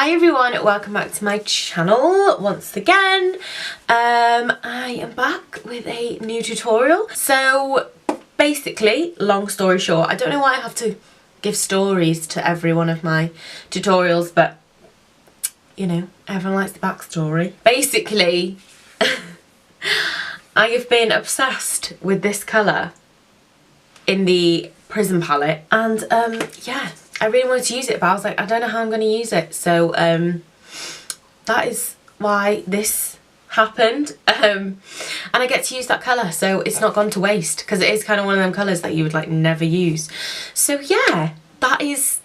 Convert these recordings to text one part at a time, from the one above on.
Hi everyone, welcome back to my channel once again. I am back with a new tutorial. So basically, long story short, I don't know why I have to give stories to every one of my tutorials, but you know, everyone likes the backstory. Basically, I have been obsessed with this colour in the Prism palette, and yeah, I really wanted to use it, but I was like, I don't know how I'm going to use it. So that is why this happened, and I get to use that colour, so it's not gone to waste, because it is kind of one of them colours that you would like never use. So yeah, that is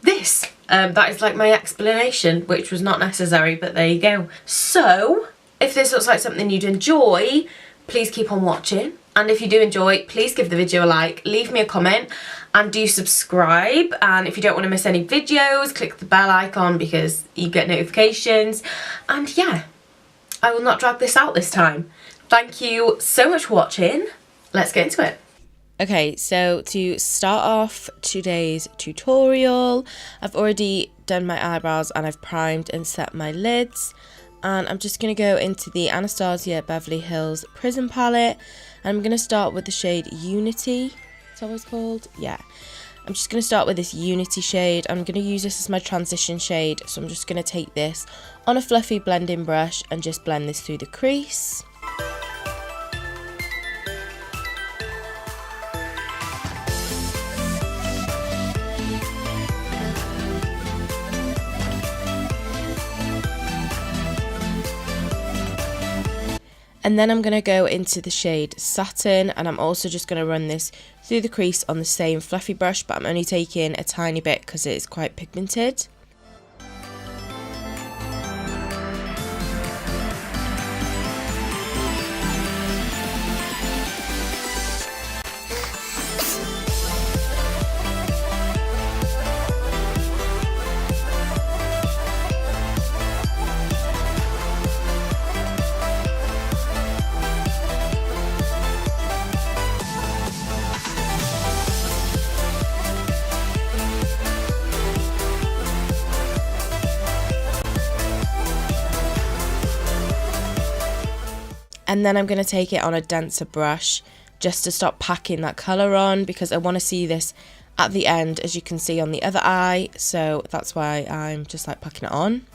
this. That is like my explanation, which was not necessary, but there you go. So if this looks like something you'd enjoy, please keep on watching. And if you do enjoy, please give the video a like, leave me a comment, and do subscribe. And if you don't want to miss any videos, click the bell icon because you get notifications. And yeah, I will not drag this out this time. Thank you so much for watching. Let's get into it. Okay, so to start off today's tutorial, I've already done my eyebrows and I've primed and set my lids. And I'm just going to go into the Anastasia Beverly Hills Prism palette. I'm going to start with the shade Unity. Is that what it's called? Yeah. I'm just going to start with this Unity shade. I'm going to use this as my transition shade. So I'm just going to take this on a fluffy blending brush and just blend this through the crease. And then I'm going to go into the shade Satin, and I'm also just going to run this through the crease on the same fluffy brush, but I'm only taking a tiny bit because it is quite pigmented. And then I'm going to take it on a denser brush just to stop packing that colour on, because I want to see this at the end, as you can see on the other eye. So that's why I'm just like packing it on.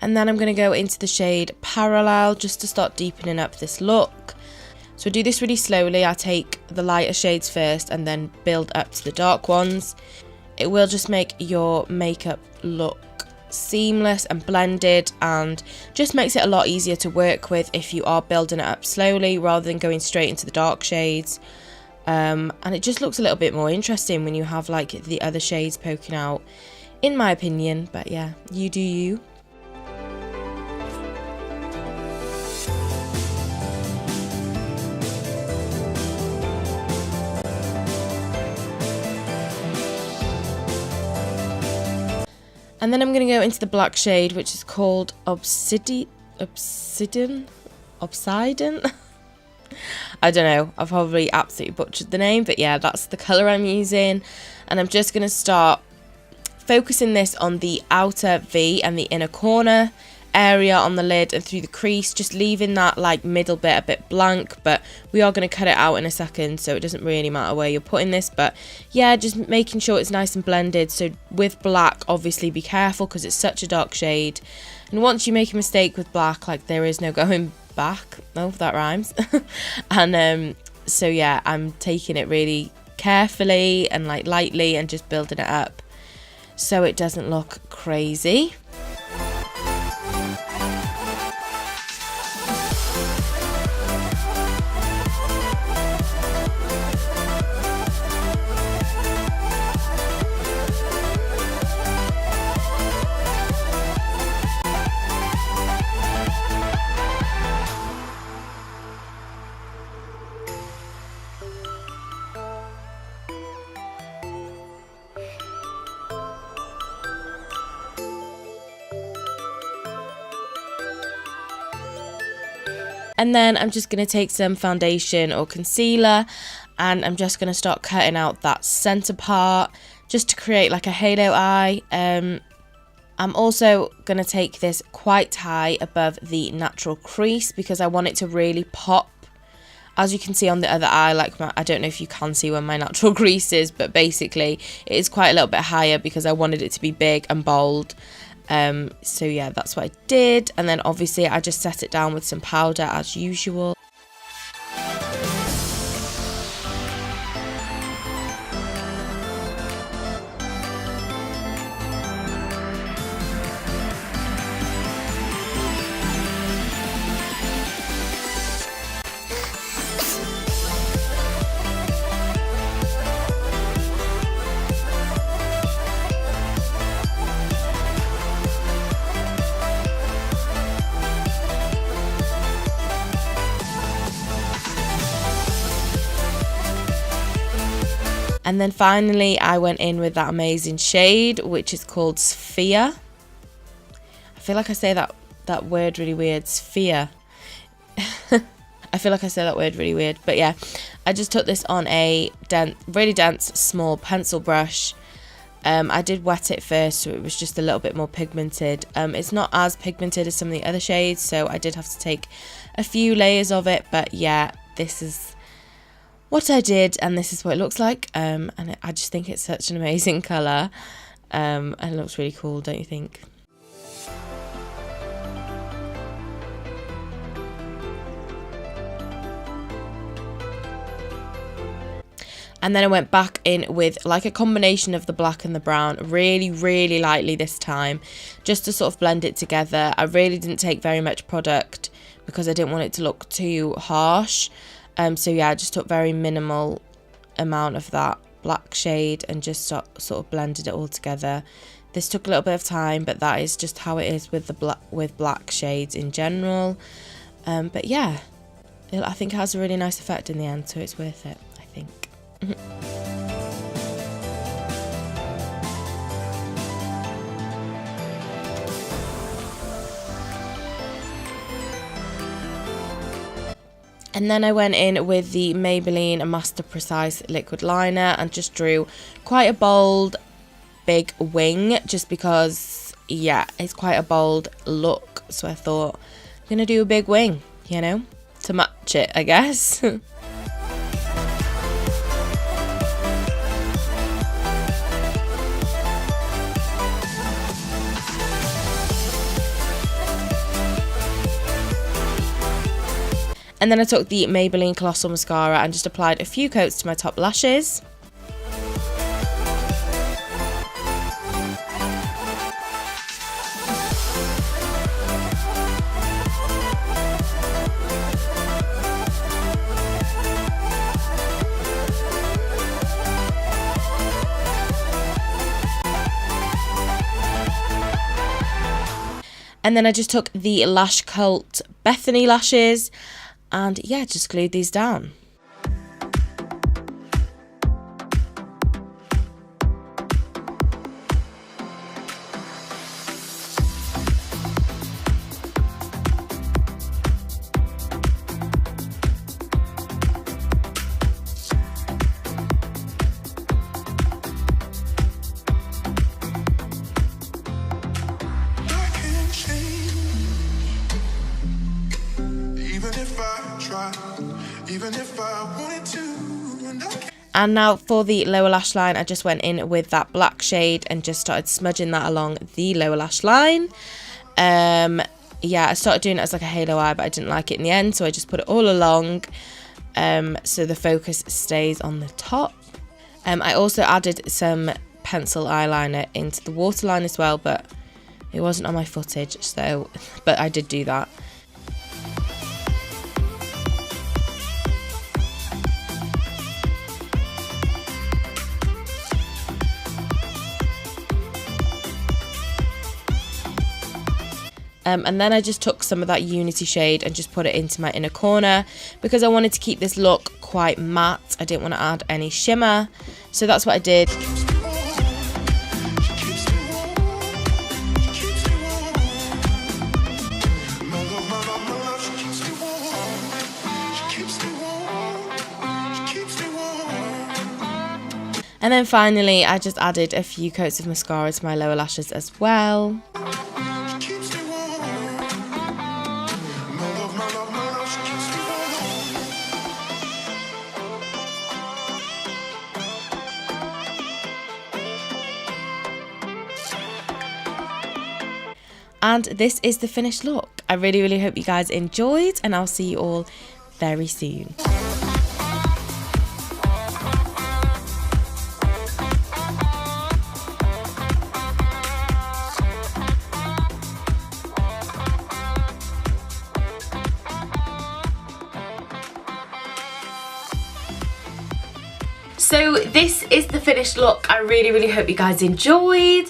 And then I'm going to go into the shade Parallel just to start deepening up this look. So I do this really slowly. I take the lighter shades first and then build up to the dark ones. It will just make your makeup look seamless and blended, and just makes it a lot easier to work with if you are building it up slowly rather than going straight into the dark shades. And it just looks a little bit more interesting when you have like the other shades poking out, in my opinion. But yeah, you do you. And then I'm going to go into the black shade, which is called Obsidian? I don't know, I've probably absolutely butchered the name, but yeah, that's the colour I'm using. And I'm just going to start focusing this on the outer V and the inner corner area on the lid and through the crease, just leaving that like middle bit a bit blank, but we are going to cut it out in a second, so it doesn't really matter where you're putting this. But yeah, just making sure it's nice and blended. So with black, obviously be careful because it's such a dark shade, and once you make a mistake with black, like there is no going back. Oh, that rhymes. And so yeah, I'm taking it really carefully and like lightly and just building it up so it doesn't look crazy. And then I'm just going to take some foundation or concealer, and I'm just going to start cutting out that centre part just to create like a halo eye. I'm also going to take this quite high above the natural crease because I want it to really pop. As you can see on the other eye, like I don't know if you can see where my natural crease is, but basically it is quite a little bit higher because I wanted it to be big and bold. So yeah, that's what I did. And then obviously I just set it down with some powder as usual. And then finally I went in with that amazing shade, which is called Sphere. I feel like I say that word really weird, Sphere. I feel like I say that word really weird, but yeah. I just took this on a really dense small pencil brush. I did wet it first, so it was just a little bit more pigmented. It's not as pigmented as some of the other shades, so I did have to take a few layers of it, but yeah, this is what I did, and this is what it looks like. And I just think it's such an amazing colour, and it looks really cool, don't you think? And then I went back in with like a combination of the black and the brown, really, really lightly this time, just to sort of blend it together. I really didn't take very much product because I didn't want it to look too harsh. So yeah, I just took very minimal amount of that black shade and just sort of blended it all together. This took a little bit of time, but that is just how it is with the black shades in general. But yeah, I think it has a really nice effect in the end, so it's worth it, I think. And then I went in with the Maybelline Master Precise Liquid Liner and just drew quite a bold, big wing, just because, yeah, it's quite a bold look. So I thought, I'm going to do a big wing, you know, to match it, I guess. And then I took the Maybelline Colossal Mascara and just applied a few coats to my top lashes. And then I just took the Lash KULT Bethany lashes and yeah, just glued these down. And now for the lower lash line, I just went in with that black shade and just started smudging that along the lower lash line. Yeah, I started doing it as like a halo eye, but I didn't like it in the end, so I just put it all along so the focus stays on the top. I also added some pencil eyeliner into the waterline as well, but it wasn't on my footage, so but I did do that. And then I just took some of that Unity shade and just put it into my inner corner because I wanted to keep this look quite matte. I didn't want to add any shimmer, so that's what I did. And then finally, I just added a few coats of mascara to my lower lashes as well. And this is the finished look. I really, really hope you guys enjoyed, and I'll see you all very soon. So this is the finished look. I really, really hope you guys enjoyed.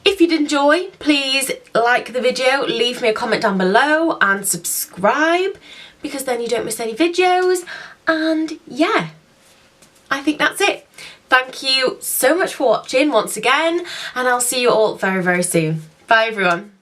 If you did enjoy, please like the video, leave me a comment down below and subscribe, because then you don't miss any videos. And yeah, I think that's it. Thank you so much for watching once again, and I'll see you all very, very soon. Bye everyone.